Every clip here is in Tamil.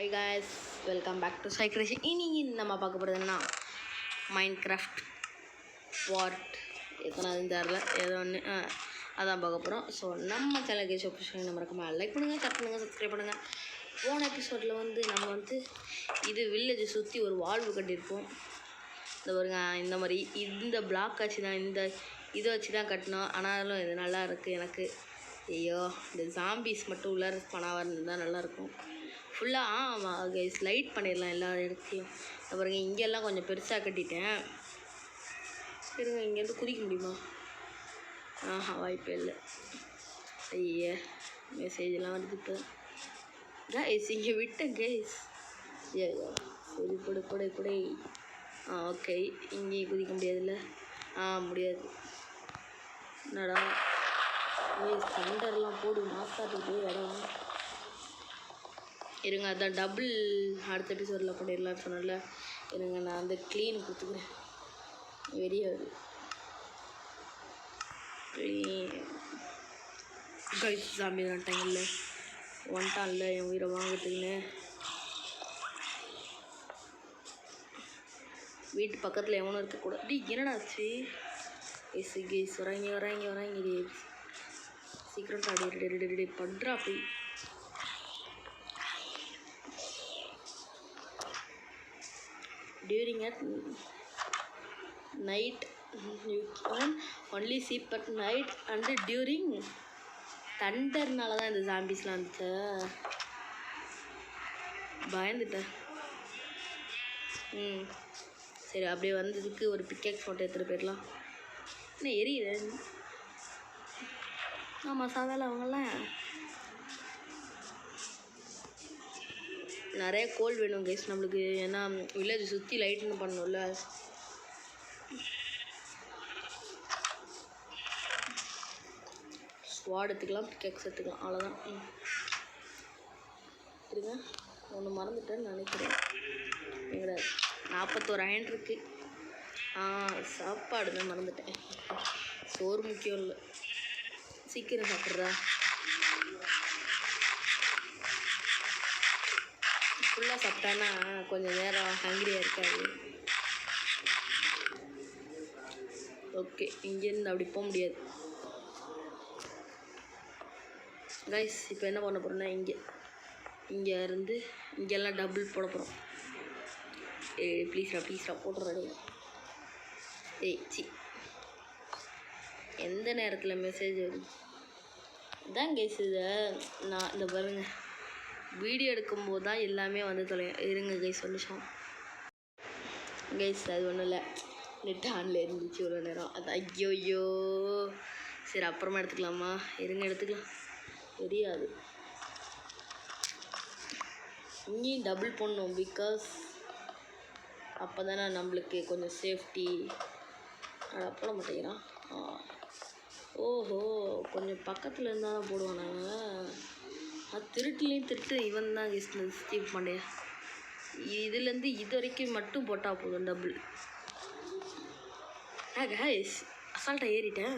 Hi guys, welcome back to Cycration. இன்னைக்கு நம்ம பார்க்க போகிறதுன்னா மைன்கிராஃப்ட் பார்ட் எத்தனாவது தெரில ஏதோ ஒன்று அதான் பார்க்க போகிறோம். ஸோ நம்ம சேனலுக்கு சப்ஸ்கிரைப் நம்ம மறக்காம லைக் பண்ணுங்கள், ஷேர் பண்ணுங்கள், சப்ஸ்கிரைப் பண்ணுங்கள். போன எபிசோடில் நம்ம இது வில்லேஜை சுற்றி ஒரு வால்வு கட்டியிருப்போம். இந்த பாருங்க, இந்த மாதிரி இந்த பிளாக் வச்சு தான் இதை வச்சு தான் கட்டினோம். ஆனாலும் இது நல்லா இருக்குது எனக்கு. ஐயோ, இந்த ஜாம்பிஸ் மட்டும் உள்ளார பணாவாக இருந்தால் நல்லாயிருக்கும். ஃபுல்லாக ஆமாம் கைஸ், லைட் பண்ணிடலாம் எல்லா இடத்தையும். பாருங்க, இங்கெல்லாம் கொஞ்சம் பெருசாக கட்டிட்டேன். இருங்க, இங்கேருந்து குதிக்க முடியுமா? வாய்ப்பே இல்லை. ஐய, மெசேஜெலாம் வருது இப்போ. கைஸ் இங்கே விட்டேன் கைஸ். ஐயோ, சரி கொடை. ஓகே, இங்கேயும் குதிக்க முடியாதுல்ல? முடியாது. என்னடா தண்டர்லாம் போடு மாசாட்டுக்கு இடம். இருங்க, அதான் டபுள் அடுத்த எபிசோடில் பண்ணிடலான்னு சொன்னல. இருங்க, நான் க்ளீன் கொடுத்துக்கிறேன். வெறியாது க்ளீன் கைஸ். சாமி டைமில் ஒன்ட்டான்ல என் உயிரை வாங்கிறதுக்குன்னு. வீட்டு பக்கத்தில் எவனும் இருக்கக்கூடாது. என்னடாச்சு? கேஸ் வராங்க சீக்கிரம் ஆடி பண்ணுறா. அப்படி during at night you can only sleep at night and during தண்டர்னால தான் இந்த ஜாம்பிஸ்லாம் வந்துச்சு. பயந்துட்டேன். சரி, அப்படியே வந்ததுக்கு ஒரு பிக்கெக்ஸ் ஃபோட்டோ எடுத்துகிட்டு போயிடலாம். என்ன எரியுது? ஆமாம், சாதாரண அவங்களாம் நிறைய கோல் வேணும் கைஸ் நம்மளுக்கு. ஏன்னா வில்லேஜ் சுற்றி லைட்னு பண்ணணும்ல. ஸ்வாட் எடுத்துக்கலாம், பிக்கெக்ஸ் எடுத்துக்கலாம், அவ்வளோதான். இருங்க, ஒன்று மறந்துட்டேன்னு நினைக்கிறேன். எங்கடா 41 அயன் இருக்குது. சாப்பாடு தான் மறந்துட்டேன். சோறு முக்கியம் இல்லை, சீக்கிரம் சாப்பிட்றா. ஃபுல்லாக சாப்பிட்டானா கொஞ்சம் நேரம் ஹங்கிரியாக இருக்காது. ஓகே, இங்கேருந்து அப்படி போக முடியாது கைஸ். இப்போ என்ன பண்ண போகிறோன்னா இங்கே இருந்து இங்கெல்லாம் டபுள் போட போகிறோம். ப்ளீஸ்ரா போட்டுறேன். எந்த நேரத்தில் மெசேஜ் வருது இதான் கைஸ். இதை நான் இந்த பாருங்க, வீடியோ எடுக்கும்போது தான் எல்லாமே தொலையும். இருங்க கைஸ், ஒரு நிமிஷம் கைஸ். அது ஒன்றும் இல்லை, நெட் ஆனில் இருந்துச்சு இவ்வளோ நேரம். அது ஐயோ. சரி, அப்புறமா எடுத்துக்கலாமா? இருங்க, எடுத்துக்கலாம். தெரியாது, இங்கேயும் டபுள் பண்ணணும். பிகாஸ் அப்போ தானே நம்மளுக்கு கொஞ்சம் சேஃப்டி. போட மாட்டேங்கிறான். ஓஹோ, கொஞ்சம் பக்கத்தில் இருந்தால் தான் போடுவோம் நாங்கள். திருட்டுலேயும் திருட்டு இவன் தான் ஸ்டீவ் பாண்டியா. இதுலேருந்து இது வரைக்கும் மட்டும் போட்டால் போதும் டபுள். கைஸ், அசால்ட்டாக ஏறிட்டேன்.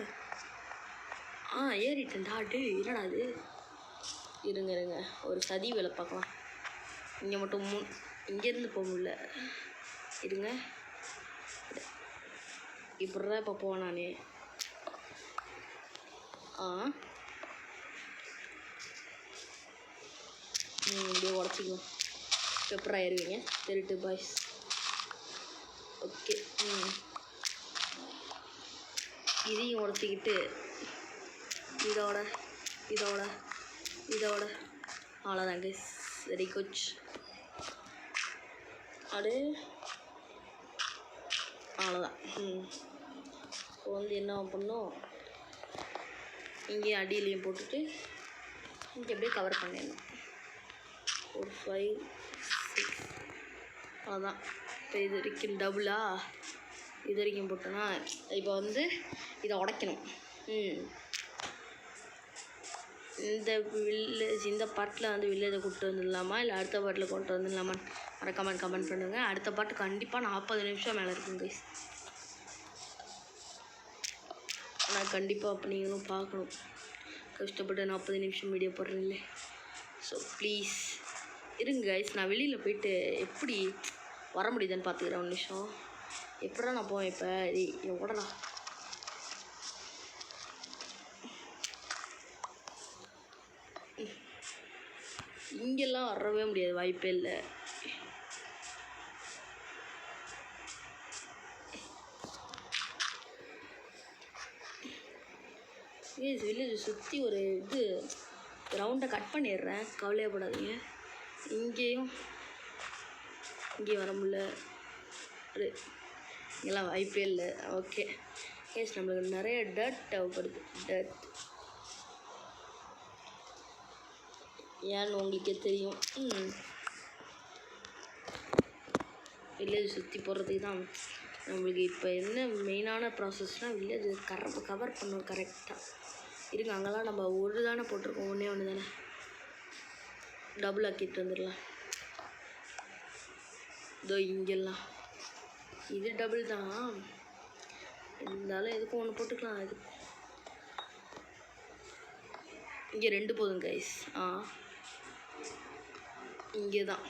ஏறிட்டேன்டா. என்னடா அது? இருங்க, ஒரு சதி வேலை பார்க்கலாம். இங்கே மட்டும் இங்கேருந்து போக முடியல. இருங்க, இப்படி தான் இப்போ போவேன் நானே. இப்படியே உடச்சிக்கலாம். பெப்பர் ஆயிடுவீங்க திருட்டு பாய்ஸ். ஓகே, இதையும் உடச்சிக்கிட்டு இதோட அவ்வளோதான் கைஸ். Very good. அவ்வளோதான். இப்போ என்ன பண்ணோம், இங்கேயும் அடியிலையும் போட்டுட்டு இங்கே அப்படியே கவர் பண்ணிடணும். ஒரு 5 6 அவ்வளோதான். இப்போ இது வரைக்கும் டபுளா இது வரைக்கும் போட்டோன்னா இப்போ இதை உடைக்கணும். இந்த வில்லேஜ் இந்த பாட்டில் வில்லேஜை கூப்பிட்டு வந்துடலாமா இல்லை அடுத்த பாட்டில் கொண்டு வந்துடலாமா? மறக்காமல் கமெண்ட் பண்ணுங்கள். அடுத்த பாட்டு கண்டிப்பாக 40 நிமிஷம் மேலே இருக்கும் கைஸ். ஆனால் கண்டிப்பாக அப்போ நீங்களும் பார்க்கணும். கஷ்டப்பட்டு 40 நிமிஷம் வீடியோ போடுறீங்களே. ஸோ ப்ளீஸ் இருங்க கைஸ், நான் வெளியில் போயிட்டு எப்படி வர முடியுதுன்னு பார்த்துக்கிறேன். ஒரு நிமிஷம். எப்படா நான் போவேன் இப்போ? உடலாம். இங்கெல்லாம் வரவே முடியாது, வாய்ப்பே இல்லை. வில்லேஜ் சுற்றி ஒரு இது ரவுண்டை கட் பண்ணிடுறேன், கவலையப்படாதீங்க. இங்கேயும் வர முடியல, அது இங்கெல்லாம் வாய்ப்பே இல்லை. ஓகே கேஸ், நம்மளுக்கு நிறைய டர்ட் தேவைப்படுது. டர்ட் ஏன்னு உங்களுக்கே தெரியும். வில்லேஜ் சுற்றி போகிறதுக்கு தான் நம்மளுக்கு இப்போ என்ன மெயினான ப்ராசஸ்னால் வில்லேஜ் கவர் பண்ணணும் கரெக்டாக. இருங்க, அங்கெல்லாம் நம்ம ஒரு தானே போட்டிருக்கோம், ஒன்று தானே. டபுள் ஆக்கிட்டு வந்துடலாம். இதோ இங்கெல்லாம் இது டபுள் தான், இருந்தாலும் எதுக்கும் ஒன்று போட்டுக்கலாம். இது இங்கே 2 போதும் கைஸ். இங்கே தான்.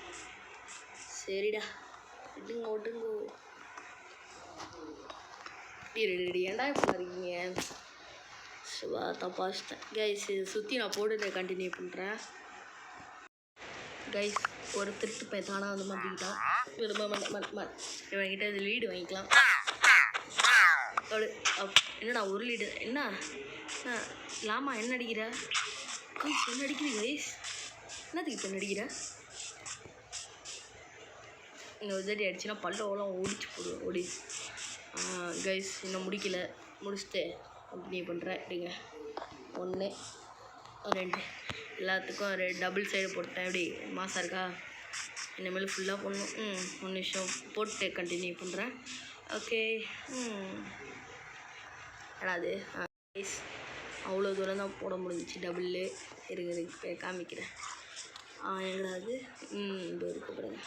சரிடா, ஒட்டுங்கோ. ஏன்டா இப்போ இருக்கீங்க? சிவா தப்பாச்சிட்டேன் கைஸ். இதை சுற்றி நான் போட்டு கண்டினியூ பண்ணுறேன். கைஸ், ஒரு திருட்டு பையன் தானாக வந்து மாட்டிக்கிட்டான். இவன்கிட்ட இது லீடு வாங்கிக்கலாம். என்னடா ஒரு லீடு? என்ன லாமா என்ன அடிக்கிற கைஸ்? என்ன அடிக்கிறீங்க கைஸ்? என்னதுக்கு இப்போ என்ன அடிக்கிற? இன்னும் ஒரு தாட்டி அடிச்சுன்னா பல்லவெல்லாம் ஓடிச்சு போடுவோம். ஓடி கைஸ், இன்னும் முடிச்சுட்டு கண்டினியூ பண்ணுறேன். எடுங்க 1 2 எல்லாத்துக்கும் ஒரு டபுள் சைடு போட்டேன். எப்படி மாசாக இருக்கா? இனிமேல் ஃபுல்லாக போடணும். 1 நிமிஷம் போட்டு கண்டினியூ பண்ணுறேன். ஓகே. அது கைஸ், அவ்வளோ தூரம் தான் போட முடிஞ்சிச்சு டபுள். இருங்க காமிக்கிறேன். எங்கடா அது? இது இருக்க பாருங்க.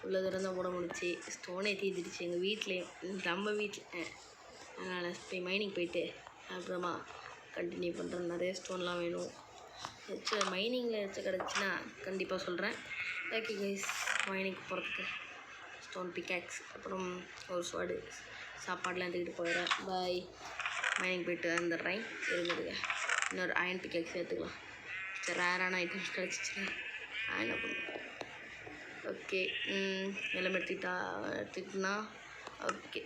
இவ்வளோ தூரம் தான் போட முடிச்சு. ஸ்டோனே தீர்ந்துடுச்சு எங்கள் வீட்லேயும், நம்ம வீட்டில். அதனால் போய் மைனிங் போயிட்டு அப்புறமா கண்டினியூ பண்ணுறேன். நிறைய ஸ்டோன்லாம் வேணும். மைனிங்கில் கிடச்சுன்னா கண்டிப்பாக சொல்கிறேன். ஓகே கைஸ், மைனிங் போகிறதுக்கு ஸ்டோன் பிக்காக்ஸ், அப்புறம் ஒரு ஸ்வாடு, சாப்பாடெலாம் எடுத்துக்கிட்டு போயிடுறேன். பாய். மைனிங் போயிட்டு வந்துடுறேன். இருந்துடுங்க, இன்னொரு அயன் பிக்காக்ஸ் எடுத்துக்கலாம். சரி, ரேரான ஐட்டம்ஸ் கிடச்சிச்சுன்னா நான் என்ன பண்ணுவேன். ஓகே, எல்லாம் எடுத்துக்கிட்டா ஓகே.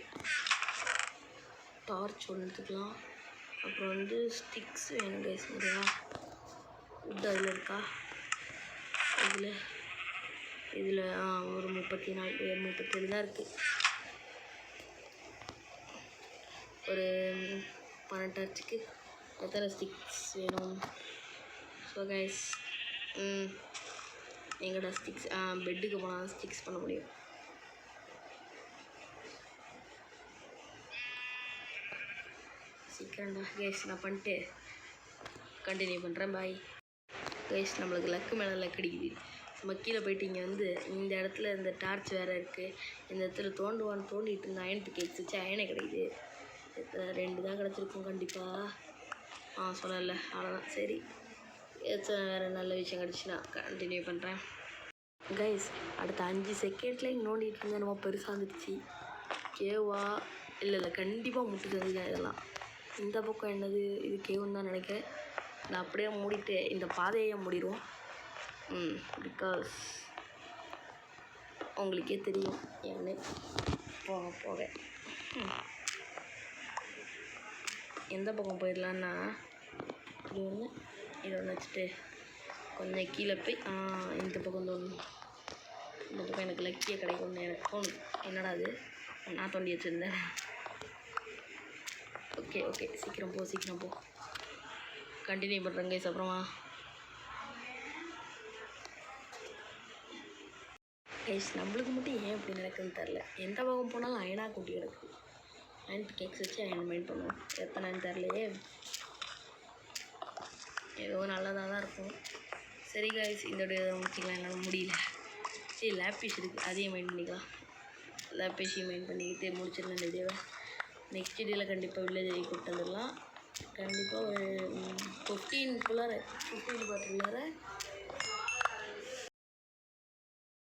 டார்ச் ஒன்று எடுத்துக்கலாம். அப்புறம் வந்து ஸ்டிக்ஸ் வேணும் கைஸ். நிறையா உட் அதில் இருக்கா? இதில் ஒரு 37 தான் இருக்குது. ஒரு 12 டார்ச்சுக்கு எத்தனை ஸ்டிக்ஸ் வேணும்? ஸோ கைஸ், எங்கடா ஸ்டிக்ஸ்? பெட்டுக்கு போனால் ஸ்டிக்ஸ் பண்ண முடியும். சீக்கிரம்டா கைஸ், நான் பண்ணிட்டு கண்டினியூ பண்ணுறேன். Bye guys. நம்மளுக்கு லக்கு மேலே லக் அடிக்குது. நம்ம கீழே போயிட்டு இங்கே வந்து இந்த இடத்துல இந்த டார்ச் வேறு இருக்குது. இந்த இடத்துல தோண்டிட்டு இருந்த அயன் பிக்கேக்ஸ் வச்சு அயனை கிடைக்குது. 2 தான் கிடச்சிருக்கும் கண்டிப்பாக. சொல்லலை, அவ்வளோதான். சரி, வேறு நல்ல விஷயம் கிடச்சின்னா கண்டினியூ பண்ணுறேன். கைஸ், அடுத்த 5 செகண்டில் இங்கே நோண்டிகிட்டு இருந்தேன். நம்ம பெருசாக வந்துடுச்சு. கேவா? இல்லை, கண்டிப்பாக முட்டு தந்துதான் இதெல்லாம். இந்த பக்கம் என்னது? இது கேவுன்னு தான் நினைக்கிறேன். நான் அப்படியே மூடிட்டு இந்த பாதையை மூடிடுவோம். பிகாஸ் உங்களுக்கே தெரியும் ஏன்னு. போக எந்த பக்கம் போயிடலான்னா, இதை ஒன்று வச்சுட்டு கொஞ்சம் கீழே போய் இந்த பக்கம் தோணும். இந்த பக்கம் எனக்கு லக்கியே கிடைக்கும்னு எனக்கு தோணும். என்னடா அது, நான் தோண்டி வச்சுருந்தேன். ஓகே, சீக்கிரம் போ. கண்டினியூ பண்ணுறேங்க கைஸ். அப்புறமா கைஸ், நம்மளுக்கு மட்டும் ஏன் இப்படி நடக்குதுன்னு தெரில. எந்த பக்கம் போனாலும் அயனாக கூட்டி கிடக்கு. அயன் கேக்ஸ் வச்சு அயன் மைண்ட் பண்ணுவோம். எத்தனைன்னு தெரிலையே. ஏதோ நல்லதாக தான் இருக்கும். சரி கைஸ், இந்த வீடியோ முடிச்சிக்கலாம். என்னால் முடியல. சரி, லேப்பிஷ் இருக்குது, அதையும் மைண்ட் பண்ணிக்கலாம். லேப்பிஷையும் மைண்ட் பண்ணிக்கிட்டு முடிச்சிடலாம் இந்த வீடியோவை. நெக்ஸ்ட் வீடியோவில் கண்டிப்பாக வில்லேஜ் கூப்பிட்டு வந்துடலாம். கண்டிப்பாக ஒரு 15 பாட்டுக்குள்ளார